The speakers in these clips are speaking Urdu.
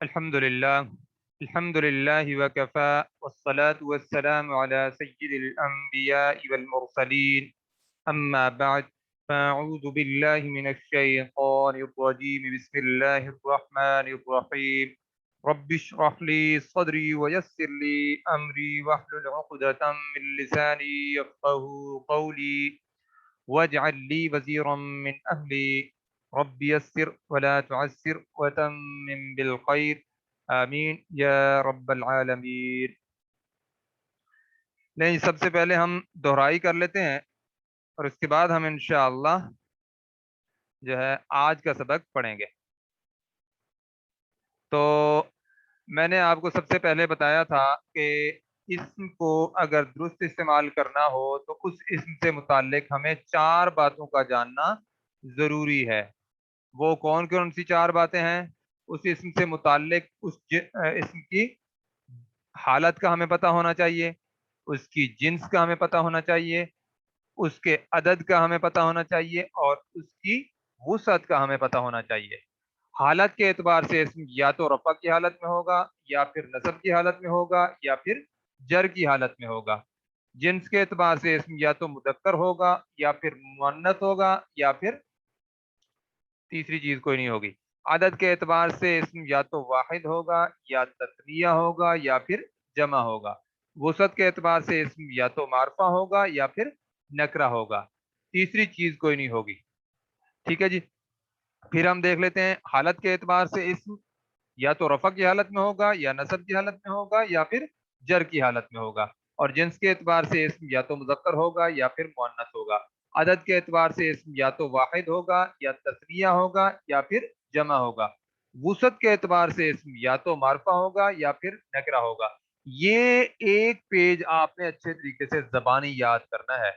الحمد لله وكفى والصلاة والسلام على سيد الأنبياء والمرسلين أما بعد فأعوذ بالله من الشيطان الرجيم بسم الله الرحمن الرحيم رب اشرح لي صدري ويسر لي أمري واحلل عقدة من لساني يفقه قولي واجعل لي وزيرا من أهلي رب يسر ولا تعسر وتمم بالخير آمین یا رب العالمین۔ نہیں، سب سے پہلے ہم دہرائی کر لیتے ہیں اور اس کے بعد ہم انشاءاللہ جو ہے آج کا سبق پڑھیں گے۔ تو میں نے آپ کو سب سے پہلے بتایا تھا کہ اسم کو اگر درست استعمال کرنا ہو تو اس اسم سے متعلق ہمیں 4 باتوں کا جاننا ضروری ہے۔ وہ کون کون سی 4 باتیں ہیں؟ اس اسم سے متعلق اسم کی حالت کا ہمیں پتہ ہونا چاہیے، اس کی جنس کا ہمیں پتہ ہونا چاہیے، اس کے عدد کا ہمیں پتہ ہونا چاہیے، اور اس کی وسعت کا ہمیں پتہ ہونا چاہیے۔ حالت کے اعتبار سے اسم یا تو رفع کی حالت میں ہوگا، یا پھر نصب کی حالت میں ہوگا، یا پھر جر کی حالت میں ہوگا۔ جنس کے اعتبار سے اسم یا تو مذکر ہوگا، یا پھر مؤنث ہوگا، یا پھر تیسری چیز کوئی نہیں ہوگی۔ عدد کے اعتبار سے اسم یا تو واحد ہوگا، یا تثنیہ ہوگا، یا پھر جمع ہوگا۔ وسعت کے اعتبار سے اسم یا تو معرفہ ہوگا، یا پھر نکرہ ہوگا۔ تیسری چیز کوئی نہیں ہوگی۔ ٹھیک ہے جی، پھر ہم دیکھ لیتے ہیں حالت کے اعتبار سے اسم یا تو رفع کی حالت میں ہوگا، یا نصب کی حالت میں ہوگا، یا پھر جر کی حالت میں ہوگا۔ اور جنس کے اعتبار سے اسم یا تو مذکر ہوگا، یا پھر مؤنث ہوگا۔ عدد کے اعتبار سے اسم یا تو واحد ہوگا، یا تثنیہ ہوگا، یا پھر جمع ہوگا۔ وسعت کے اعتبار سے اسم یا تو معرفہ ہوگا، یا پھر نکرہ ہوگا۔ یہ ایک پیج آپ نے اچھے طریقے سے زبانی یاد کرنا ہے۔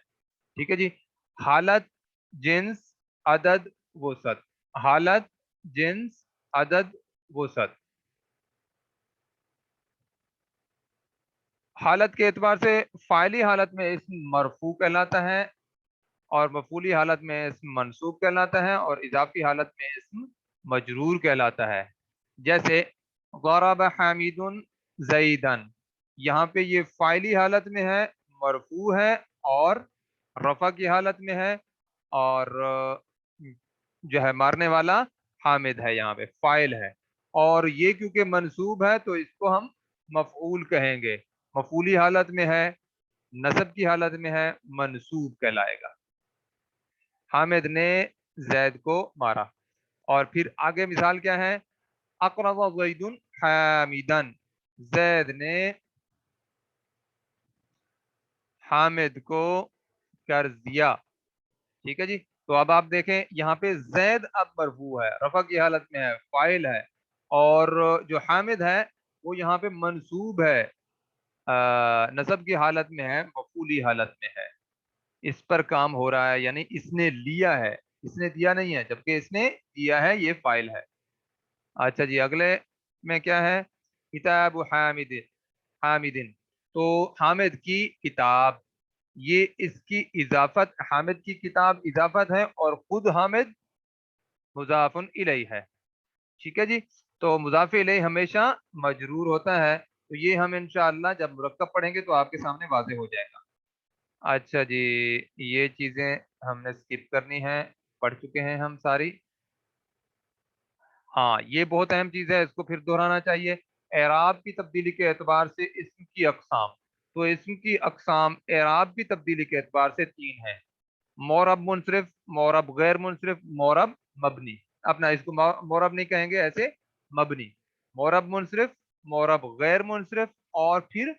ٹھیک ہے جی، حالت، جنس، عدد، وسعت۔ حالت، جنس، عدد، وسعت۔ حالت کے اعتبار سے فاعلی حالت میں اسم مرفوع کہلاتا ہے، اور مفعولی حالت میں اسم منصوب کہلاتا ہے، اور اضافی حالت میں اسم مجرور کہلاتا ہے۔ جیسے ضرب حامد زیدن، یہاں پہ یہ فاعلی حالت میں ہے، مرفوع ہے، اور رفع کی حالت میں ہے، اور جو ہے مارنے والا حامد ہے، یہاں پہ فاعل ہے۔ اور یہ کیونکہ منصوب ہے تو اس کو ہم مفعول کہیں گے۔ مفعولی حالت میں ہے، نصب کی حالت میں ہے، منصوب کہلائے گا۔ حامد نے زید کو مارا۔ اور پھر آگے مثال کیا ہے؟ اقرض زید حامدن، زید نے حامد کو قرض دیا۔ ٹھیک ہے جی، تو اب آپ دیکھیں یہاں پہ زید اب مرفوع ہے، رفع کی حالت میں ہے، فاعل ہے، اور جو حامد ہے وہ یہاں پہ منصوب ہے، نصب کی حالت میں ہے، مفعولی حالت میں ہے۔ اس پر کام ہو رہا ہے، یعنی اس نے لیا ہے، اس نے دیا نہیں ہے، جبکہ اس نے دیا ہے، یہ فاعل ہے۔ اچھا جی، اگلے میں کیا ہے؟ کتاب حامد، حامدن، تو حامد کی کتاب، یہ اس کی اضافت، حامد کی کتاب اضافت ہے، اور خود حامد مضاف الیہ ہے۔ ٹھیک ہے جی، تو مضاف الیہ ہمیشہ مجرور ہوتا ہے، تو یہ ہم انشاءاللہ جب مرکب پڑھیں گے تو آپ کے سامنے واضح ہو جائے گا۔ اچھا جی، یہ چیزیں ہم نے سکپ کرنی ہیں، پڑھ چکے ہیں ہم ساری۔ ہاں، یہ بہت اہم چیز ہے، اس کو پھر دہرانا چاہیے۔ اعراب کی تبدیلی کے اعتبار سے اسم کی اقسام، تو اسم کی اقسام اعراب کی تبدیلی کے اعتبار سے 3 ہیں: مورب منصرف، مورب غیر منصرف، مورب مبنی۔ اپنا اس کو مورب نہیں کہیں گے، ایسے مبنی، مورب منصرف، مورب غیر منصرف، اور پھر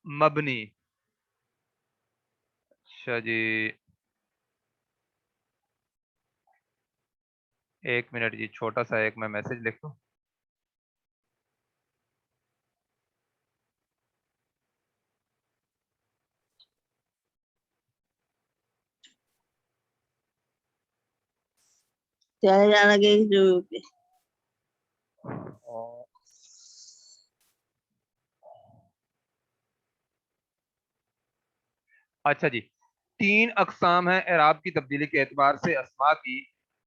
مبنی۔ اچھا جی، ایک منٹ جی، چھوٹا سا ایک میں میسج لکھ دوں۔ اچھا جی، 3 اقسام ہیں اعراب کی تبدیلی کے اعتبار سے اسماء کی۔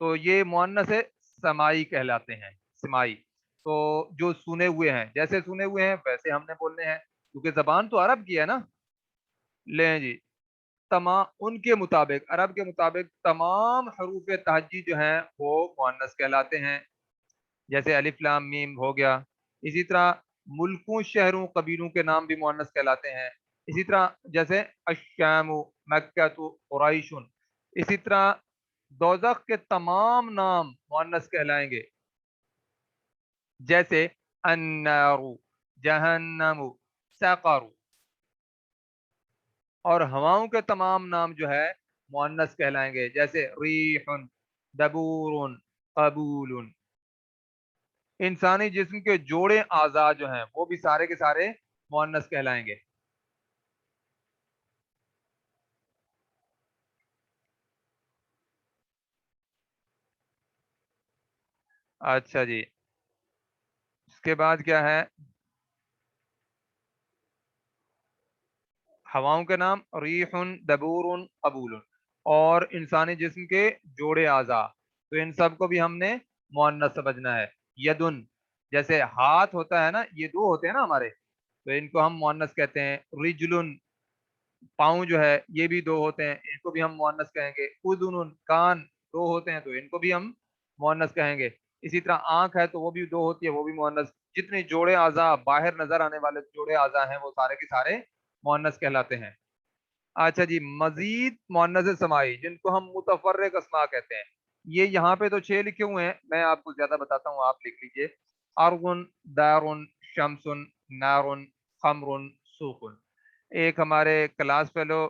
تو یہ مؤنث سمائی کہلاتے ہیں، سمائی۔ تو جو سنے ہوئے ہیں، جیسے سنے ہوئے ہیں ویسے ہم نے بولنے ہیں، کیونکہ زبان تو عرب کی ہے نا۔ لیں جی، تمام ان کے مطابق، عرب کے مطابق تمام حروف تہجی جو ہیں وہ مؤنث کہلاتے ہیں، جیسے الف لام میم ہو گیا۔ اسی طرح ملکوں، شہروں، قبیلوں کے نام بھی مؤنث کہلاتے ہیں۔ اسی طرح جیسے الشام، مکہ، قریش۔ اسی طرح دوزخ کے تمام نام مؤنث کہلائیں گے، جیسے النار، جہنم، سقر۔ اور ہواؤں کے تمام نام جو ہے مؤنث کہلائیں گے، جیسے ریح، دبور، قبول۔ انسانی جسم کے جوڑے اعضاء جو ہیں وہ بھی سارے کے سارے مؤنث کہلائیں گے۔ اچھا جی، اس کے بعد کیا ہے؟ ہواؤں کے نام ریح، دبور، قبول، اور انسانی جسم کے جوڑے اعضاء، تو ان سب کو بھی ہم نے مؤنث سمجھنا ہے۔ یدن، جیسے ہاتھ ہوتا ہے نا، یہ دو ہوتے ہیں نا ہمارے، تو ان کو ہم مؤنث کہتے ہیں۔ رجل، پاؤں جو ہے یہ بھی دو ہوتے ہیں، ان کو بھی ہم مؤنث کہیں گے۔ اذن، کان دو ہوتے ہیں تو ان کو بھی ہم مؤنث کہیں گے۔ اسی طرح آنکھ ہے تو وہ بھی دو ہوتی ہے، وہ بھی مؤنث۔ جتنے جوڑے اعضاء باہر نظر آنے والے جوڑے اعضاء ہیں وہ سارے کے سارے مؤنث کہلاتے ہیں۔ اچھا جی، مزید مؤنث سمائی جن کو ہم متفرق اسماء کہتے ہیں، یہ یہاں پہ تو 6 لکھے ہوئے ہیں، میں آپ کو زیادہ بتاتا ہوں، آپ لکھ لیجئے۔ ارض، دار، شمس، نار، خمر، سوق۔ ایک ہمارے کلاس فیلو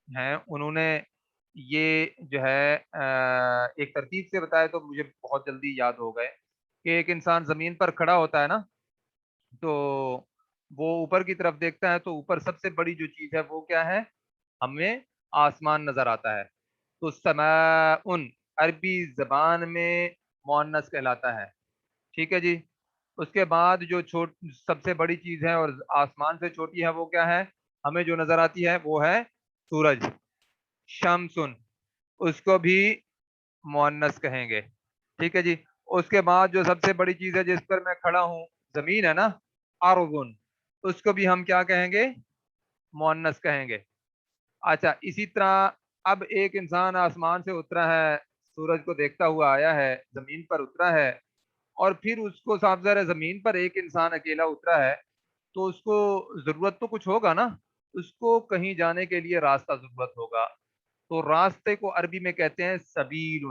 ہیں، انہوں نے یہ جو ہے ایک ترتیب سے بتایا تو مجھے بہت جلدی یاد ہو گئے کہ ایک انسان زمین پر کھڑا ہوتا ہے نا، تو وہ اوپر کی طرف دیکھتا ہے تو اوپر سب سے بڑی جو چیز ہے وہ کیا ہے؟ ہمیں آسمان نظر آتا ہے، تو سماء عربی زبان میں مؤنث کہلاتا ہے، ٹھیک ہے جی۔ اس کے بعد جو سب سے بڑی چیز ہے اور آسمان سے چھوٹی ہے وہ کیا ہے؟ ہمیں جو نظر آتی ہے وہ ہے سورج، شمسن، اس کو بھی مؤنث کہیں گے، ٹھیک ہے جی۔ اس کے بعد جو سب سے بڑی چیز ہے جس پر میں کھڑا ہوں، زمین ہے نا، ارضن، اس کو بھی ہم کیا کہیں گے؟ مؤنث کہیں گے۔ اچھا، اسی طرح اب ایک انسان آسمان سے اترا ہے، سورج کو دیکھتا ہوا آیا ہے، زمین پر اترا ہے، اور پھر اس کو صاف ظاہر ہے زمین پر ایک انسان اکیلا اترا ہے، تو اس کو ضرورت تو کچھ ہوگا نا، اس کو کہیں جانے کے لیے راستہ ضرورت ہوگا، تو راستے کو عربی میں کہتے ہیں سبیل۔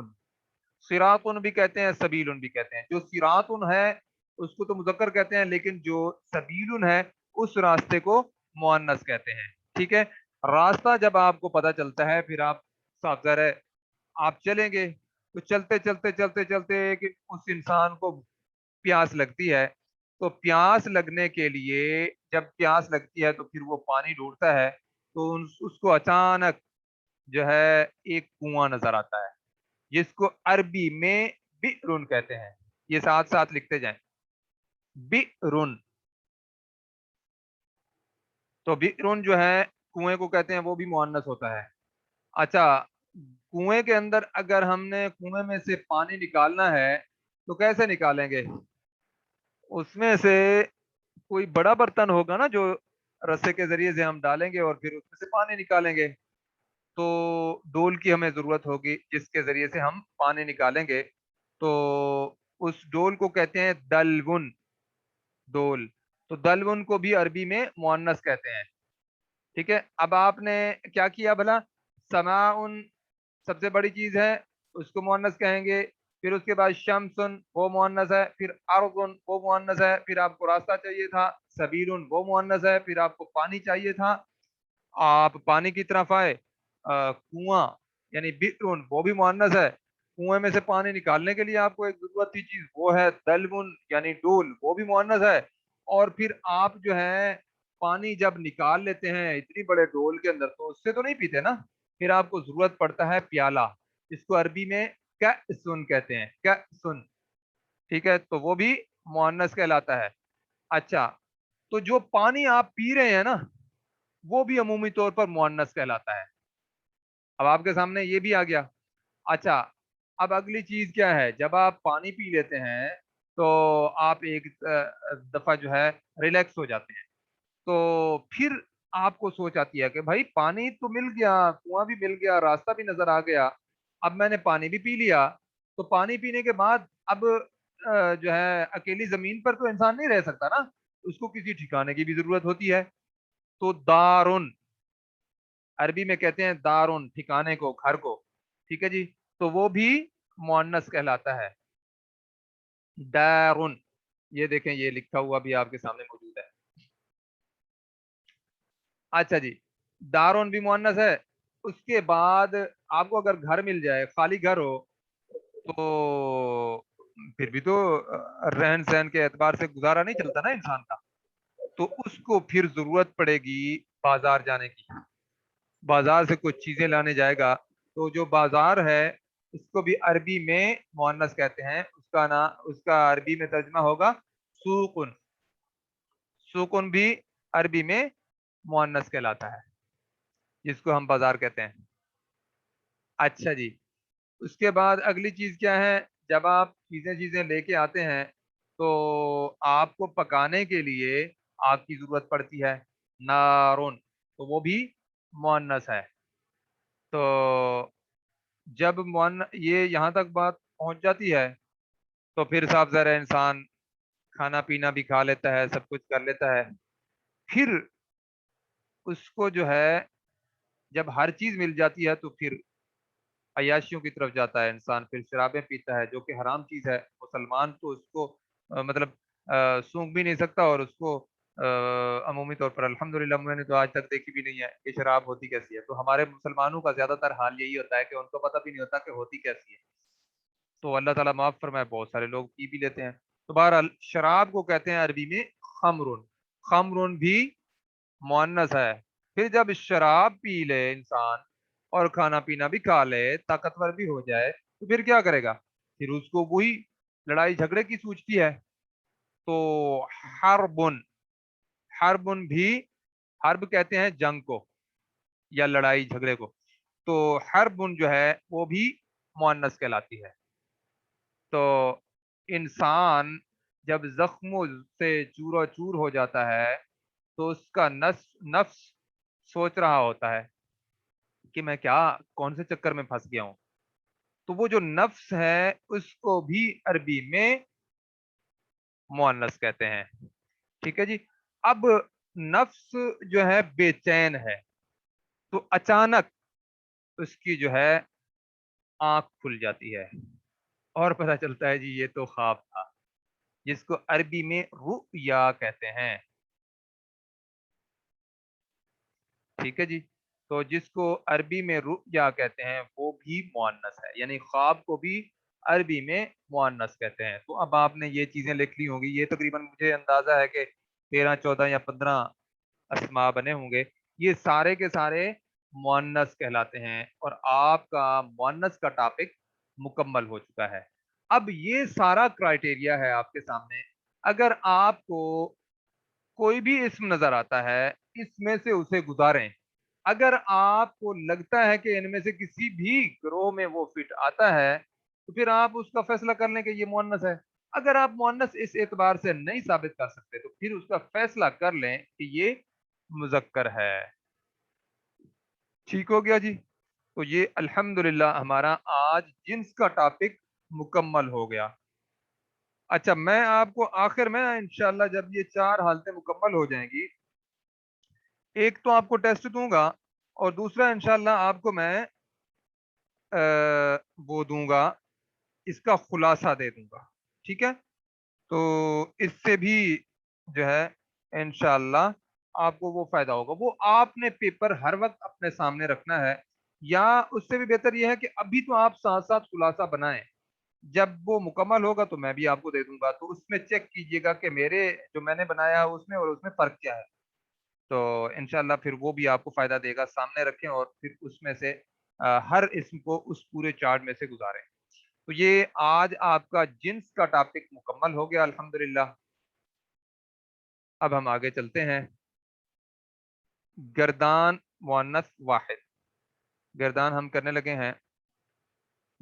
صراط بھی کہتے ہیں، سبیل بھی کہتے ہیں۔ جو صراط ہے اس کو تو مذکر کہتے ہیں، لیکن جو سبیل ہے اس راستے کو مؤنث کہتے ہیں، ٹھیک ہے۔ راستہ جب آپ کو پتہ چلتا ہے پھر آپ صاف ظاہر ہے آپ چلیں گے، تو چلتے چلتے چلتے چلتے کہ اس انسان کو پیاس لگتی ہے، تو پیاس لگنے کے لیے جب پیاس لگتی ہے تو پھر وہ پانی ڈھونڈتا ہے، تو اس کو اچانک جو ہے ایک کنواں نظر آتا ہے، جس کو عربی میں بئرن کہتے ہیں۔ یہ ساتھ ساتھ لکھتے جائیں، بئرن۔ تو بئرن جو ہے کنویں کو کہتے ہیں، وہ بھی مؤنث ہوتا ہے۔ اچھا، کنویں کے اندر اگر ہم نے کنویں میں سے پانی نکالنا ہے تو کیسے نکالیں گے؟ اس میں سے کوئی بڑا برتن ہوگا نا جو رسے کے ذریعے سے ہم ڈالیں گے اور پھر اس میں سے پانی نکالیں گے، تو ڈول کی ہمیں ضرورت ہوگی جس کے ذریعے سے ہم پانی نکالیں گے، تو اس ڈول کو کہتے ہیں دلون، ڈول۔ تو دلون کو بھی عربی میں مؤنث کہتے ہیں، ٹھیک ہے۔ اب آپ نے کیا کیا بھلا؟ سماعن سب سے بڑی چیز ہے، اس کو مؤنث کہیں گے، پھر اس کے بعد شمسن وہ مؤنث ہے، پھر ارضن وہ مؤنث ہے، پھر آپ کو راستہ چاہیے تھا، سبیلن وہ مؤنث ہے، پھر آپ کو پانی چاہیے تھا، آپ پانی کی طرف آئے، کنواں یعنی بئرن وہ بھی مؤنث ہے، کنویں میں سے پانی نکالنے کے لیے آپ کو ایک ضرورت تھی چیز وہ ہے دلون یعنی ڈول، وہ بھی مؤنث ہے، اور پھر آپ جو ہے پانی جب نکال لیتے ہیں اتنی بڑے ڈول کے اندر تو اس سے تو نہیں پیتے نا، پھر آپ کو ضرورت پڑتا ہے پیالہ، اس کو عربی میں کأسن کہتے ہیں، کأسن، ٹھیک ہے، تو وہ بھی مؤنث کہلاتا ہے۔ اچھا، تو جو پانی آپ پی رہے ہیں نا وہ بھی عمومی طور پر مؤنث کہلاتا ہے۔ اب آپ کے سامنے یہ بھی آ گیا۔ اچھا، اب اگلی چیز کیا ہے، جب آپ پانی پی لیتے ہیں تو آپ ایک دفعہ جو ہے ریلیکس ہو جاتے ہیں، تو پھر آپ کو سوچ آتی ہے کہ بھائی پانی تو مل گیا، کنواں بھی مل گیا، راستہ بھی نظر آ گیا، اب میں نے پانی بھی پی لیا، تو پانی پینے کے بعد اب جو ہے اکیلی زمین پر تو انسان نہیں رہ سکتا نا، اس کو کسی ٹھکانے کی بھی ضرورت ہوتی ہے، تو دارن، عربی میں کہتے ہیں دارن ٹھکانے کو، گھر کو، ٹھیک ہے جی، تو وہ بھی مؤنث کہلاتا ہے، دارن، یہ دیکھیں یہ لکھا ہوا بھی آپ کے سامنے موجود ہے۔ اچھا جی، دارون بھی مؤنث ہے، اس کے بعد آپ کو اگر گھر مل جائے، خالی گھر ہو، تو پھر بھی تو رہن سہن کے اعتبار سے گزارا نہیں چلتا نا انسان کا، تو اس کو پھر ضرورت پڑے گی بازار جانے کی، بازار سے کچھ چیزیں لانے جائے گا، تو جو بازار ہے اس کو بھی عربی میں مؤنث کہتے ہیں، اس کا عربی میں ترجمہ ہوگا سوقن، سوقن بھی عربی میں مؤنث کہلاتا ہے، جس کو ہم بازار کہتے ہیں۔ اچھا جی، اس کے بعد اگلی چیز کیا ہے، جب آپ چیزیں لے کے آتے ہیں تو آپ کو پکانے کے لیے آگ کی ضرورت پڑتی ہے، نارون، تو وہ بھی مؤنث ہے، تو جب یہ یہاں تک بات پہنچ جاتی ہے تو پھر صاحب ذرا انسان کھانا پینا بھی کھا لیتا ہے، سب کچھ کر لیتا ہے، پھر اس کو جو ہے جب ہر چیز مل جاتی ہے تو پھر عیاشیوں کی طرف جاتا ہے انسان، پھر شرابیں پیتا ہے جو کہ حرام چیز ہے، مسلمان تو اس کو مطلب سونگ بھی نہیں سکتا، اور اس کو عمومی طور پر الحمدللہ میں نے تو آج تک دیکھی بھی نہیں ہے کہ شراب ہوتی کیسی ہے، تو ہمارے مسلمانوں کا زیادہ تر حال یہی ہوتا ہے کہ ان کو پتہ بھی نہیں ہوتا کہ ہوتی کیسی ہے، تو اللہ تعالیٰ معاف فرمائے، بہت سارے لوگ پی بھی لیتے ہیں، تو بہرحال شراب کو کہتے ہیں عربی میں خمرن، خمرن بھی مؤنث ہے، پھر جب شراب پی لے انسان اور کھانا پینا بھی کھا لے، طاقتور بھی ہو جائے، تو پھر کیا کرے گا، پھر اس کو وہی لڑائی جھگڑے کی سوچتی ہے، تو حربن، حربن بھی، حرب کہتے ہیں جنگ کو یا لڑائی جھگڑے کو، تو حربن جو ہے وہ بھی مؤنث کہلاتی ہے، تو انسان جب زخموں سے چورا چور ہو جاتا ہے تو اس کا نفس سوچ رہا ہوتا ہے کہ میں کیا، کون سے چکر میں پھنس گیا ہوں، تو وہ جو نفس ہے اس کو بھی عربی میں مؤنث کہتے ہیں، ٹھیک ہے جی، اب نفس جو ہے بے چین ہے، تو اچانک اس کی جو ہے آنکھ کھل جاتی ہے اور پتہ چلتا ہے جی یہ تو خواب تھا، جس کو عربی میں رؤیا کہتے ہیں، ٹھیک ہے جی، تو جس کو عربی میں رؤیا کہتے ہیں وہ بھی مؤنث ہے، یعنی خواب کو بھی عربی میں مؤنث کہتے ہیں، تو اب آپ نے یہ چیزیں لکھ لی ہوں گی، یہ تقریباً مجھے اندازہ ہے کہ 13 14 یا 15 اسماء بنے ہوں گے، یہ سارے کے سارے مؤنث کہلاتے ہیں، اور آپ کا مؤنث کا ٹاپک مکمل ہو چکا ہے، اب یہ سارا کرائٹیریا ہے آپ کے سامنے، اگر آپ کو کوئی بھی اسم نظر آتا ہے اس میں سے اسے گزاریں، اگر آپ کو لگتا ہے کہ ان میں سے کسی بھی گروہ میں وہ فٹ آتا ہے تو پھر آپ اس کا فیصلہ کر لیں کہ یہ مؤنث ہے، اگر آپ مؤنث اس اعتبار سے نہیں ثابت کر سکتے تو پھر اس کا فیصلہ کر لیں کہ یہ مذکر ہے، ٹھیک ہو گیا جی، تو یہ الحمدللہ ہمارا آج جنس کا ٹاپک مکمل ہو گیا۔ اچھا، میں آپ کو آخر میں انشاءاللہ جب یہ 4 حالتیں مکمل ہو جائیں گی، ایک تو آپ کو ٹیسٹ دوں گا اور دوسرا انشاءاللہ آپ کو میں وہ دوں گا، اس کا خلاصہ دے دوں گا، ٹھیک ہے، تو اس سے بھی جو ہے انشاءاللہ آپ کو وہ فائدہ ہوگا، وہ آپ نے پیپر ہر وقت اپنے سامنے رکھنا ہے، یا اس سے بھی بہتر یہ ہے کہ ابھی تو آپ ساتھ ساتھ خلاصہ بنائیں، جب وہ مکمل ہوگا تو میں بھی آپ کو دے دوں گا، تو اس میں چیک کیجئے گا کہ میرے جو میں نے بنایا ہے اس میں اور اس میں فرق کیا ہے، تو انشاءاللہ پھر وہ بھی آپ کو فائدہ دے گا، سامنے رکھیں اور پھر اس میں سے ہر اسم کو اس پورے چارٹ میں سے گزاریں، تو یہ آج آپ کا جنس کا ٹاپک مکمل ہو گیا الحمدللہ۔ اب ہم آگے چلتے ہیں، گردان مؤنث واحد، گردان ہم کرنے لگے ہیں،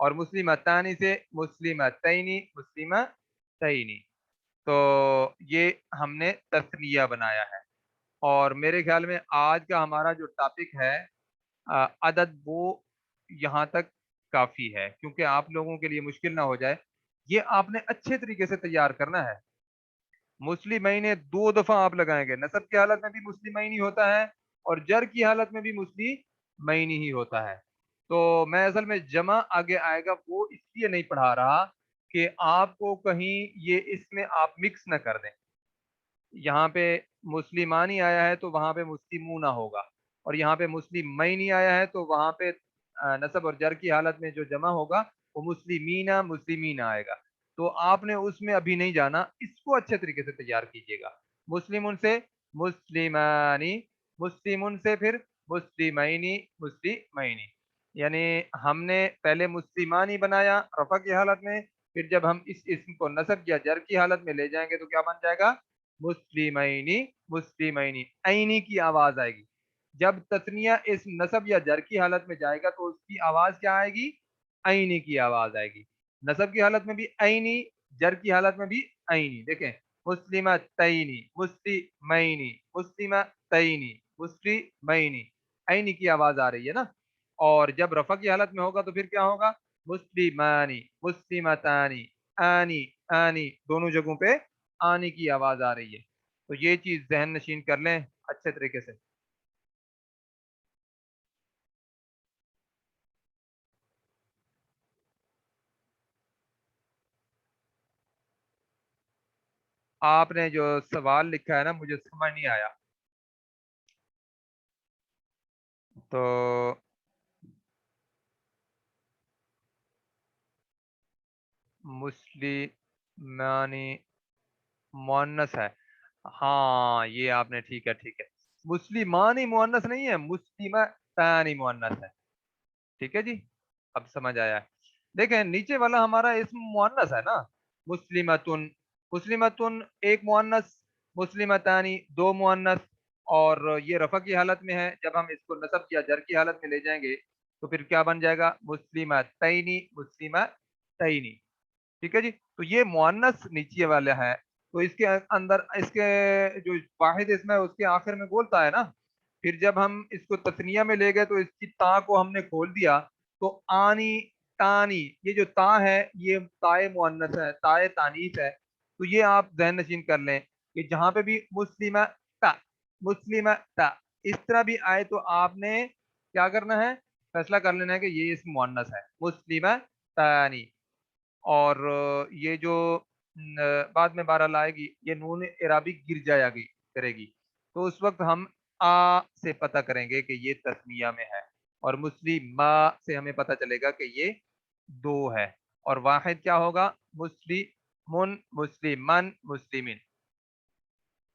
اور مسلمتانی سے مسلمتینی مسلمتینی. تو یہ ہم نے تثنیہ بنایا ہے. اور میرے خیال میں آج کا ہمارا جو ٹاپک ہے عدد، وہ یہاں تک کافی ہے، کیونکہ آپ لوگوں کے لیے مشکل نہ ہو جائے. یہ آپ نے اچھے طریقے سے تیار کرنا ہے. مسلمین 2 دفعہ آپ لگائیں گے، نصب کی حالت میں بھی مسلمین ہی ہوتا ہے اور جر کی حالت میں بھی مسلمین ہی ہوتا ہے. تو میں اصل میں جمع آگے آئے گا وہ اس لیے نہیں پڑھا رہا کہ آپ کو کہیں یہ اس میں آپ مکس نہ کر دیں. یہاں پہ مسلمانی آیا ہے تو وہاں پہ مسلمون ہوگا، اور یہاں پہ مسلمین آیا ہے تو وہاں پہ نصب اور جر کی حالت میں جو جمع ہوگا وہ مسلمین آئے گا. تو آپ نے اس میں ابھی نہیں جانا، اس کو اچھے طریقے سے تیار کیجیے گا. مسلمون سے مسلمانی، مسلمون سے پھر مسلمینی. یعنی ہم نے پہلے مسلمانی بنایا رفع کی حالت میں، پھر جب ہم اس اسم کو نصب یا جر کی حالت میں لے جائیں گے تو کیا بن جائے گا؟ مسلمینی. عینی کی آواز آئے گی. جب تثنیہ اس نصب یا جر کی حالت میں جائے گا تو اس کی آواز کیا آئے گی؟ عینی کی آواز آئے گی. نصب کی حالت میں بھی عینی، جر کی حالت میں بھی عینی. دیکھیں، مسلمتینی مسلمینی مسلمتینی مسلمینی، عینی کی آواز آ رہی ہے نا. اور جب رفع کی حالت میں ہوگا تو پھر کیا ہوگا؟ مسلمانی مسلمتانی آنی آنی، دونوں جگہوں پہ آنی کی آواز آ رہی ہے. تو یہ چیز ذہن نشین کر لیں اچھے طریقے سے. آپ نے جو سوال لکھا ہے نا مجھے سمجھ نہیں آیا. تو مسلمانی مؤنث ہے. ہاں یہ آپ نے ٹھیک ہے. مسلمانی مؤنث نہیں ہے، مسلمتانی مؤنث ہے. ٹھیک ہے جی، اب سمجھ آیا ہے. دیکھیں نیچے والا ہمارا اسم مؤنث ہے نا، مسلمتن. مسلمتن ایک مؤنث، مسلمتانی 2 مؤنث. اور یہ رفع کی حالت میں ہے، جب ہم اس کو نصب یا جر کی حالت میں لے جائیں گے تو پھر کیا بن جائے گا؟ مسلمتینی مسلمتینی. ٹھیک ہے جی. تو یہ مؤنث نیچے والا ہے، تو اس کے اندر اس کے جو واحد اسم ہے اس کے آخر میں بولتا ہے نا. پھر جب ہم اس کو تثنیہ میں لے گئے تو اس کی تا کو ہم نے کھول دیا تو آنی تانی. یہ جو تا ہے یہ تائے مؤنث ہے، تائے تانیث ہے. تو یہ آپ ذہن نشین کر لیں کہ جہاں پہ بھی مسلمہ تا، مسلمہ تا اس طرح بھی آئے تو آپ نے کیا کرنا ہے؟ فیصلہ کر لینا ہے کہ یہ اسم مؤنث ہے، مسلمہ تانی. اور یہ جو بعد میں بہرحال آئے گی یہ نون اعرابی گر جایا گی کرے گی، تو اس وقت ہم آ سے پتہ کریں گے کہ یہ تثنیہ میں ہے، اور مسلمہ سے ہمیں پتہ چلے گا کہ یہ 2 ہے. اور واحد کیا ہوگا؟ مسلمن مسلمن مسلمین.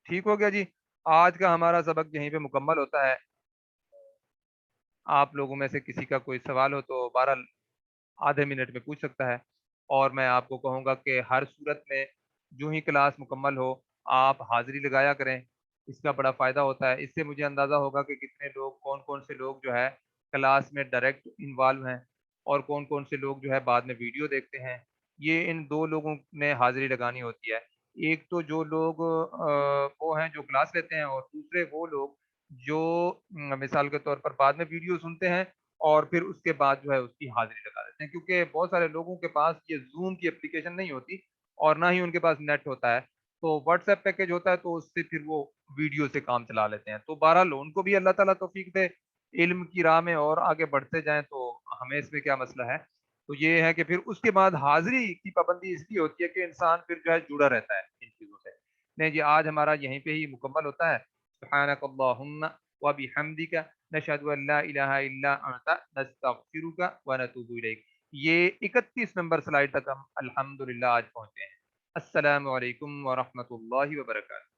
ٹھیک ہو گیا جی. آج کا ہمارا سبق یہیں پہ مکمل ہوتا ہے. آپ لوگوں میں سے کسی کا کوئی سوال ہو تو بہرحال آدھے منٹ میں پوچھ سکتا ہے. اور میں آپ کو کہوں گا کہ ہر صورت میں جو ہی کلاس مکمل ہو آپ حاضری لگایا کریں. اس کا بڑا فائدہ ہوتا ہے. اس سے مجھے اندازہ ہوگا کہ کتنے لوگ، کون کون سے لوگ جو ہے کلاس میں ڈائریکٹ انوالو ہیں اور کون کون سے لوگ جو ہے بعد میں ویڈیو دیکھتے ہیں. یہ ان 2 لوگوں نے حاضری لگانی ہوتی ہے. ایک تو جو لوگ وہ ہیں جو کلاس لیتے ہیں، اور دوسرے وہ لوگ جو مثال کے طور پر بعد میں ویڈیو سنتے ہیں اور پھر اس کے بعد جو ہے اس کی حاضری لگا دیتے ہیں. کیونکہ بہت سارے لوگوں کے پاس یہ زوم کی اپلیکیشن نہیں ہوتی اور نہ ہی ان کے پاس نیٹ ہوتا ہے. تو واٹس ایپ پیکج ہوتا ہے تو اس سے پھر وہ ویڈیو سے کام چلا لیتے ہیں. تو بہرحال ان کو بھی اللہ تعالیٰ توفیق دے، علم کی راہ میں اور آگے بڑھتے جائیں. تو ہمیں اس میں کیا مسئلہ ہے؟ تو یہ ہے کہ پھر اس کے بعد حاضری کی پابندی اس لیے ہوتی ہے کہ انسان پھر جو ہے جڑا رہتا ہے ان چیزوں سے. نہیں جی، آج ہمارا یہیں پہ ہی مکمل ہوتا ہے. سبحانک اللہم وبحمدک نشہد ان لا الہ الا انت نستغفرک ونتوب الیک. یہ 31 نمبر سلائیڈ تک ہم الحمدللہ آج پہنچے ہیں. السلام علیکم ورحمۃ اللہ وبرکاتہ.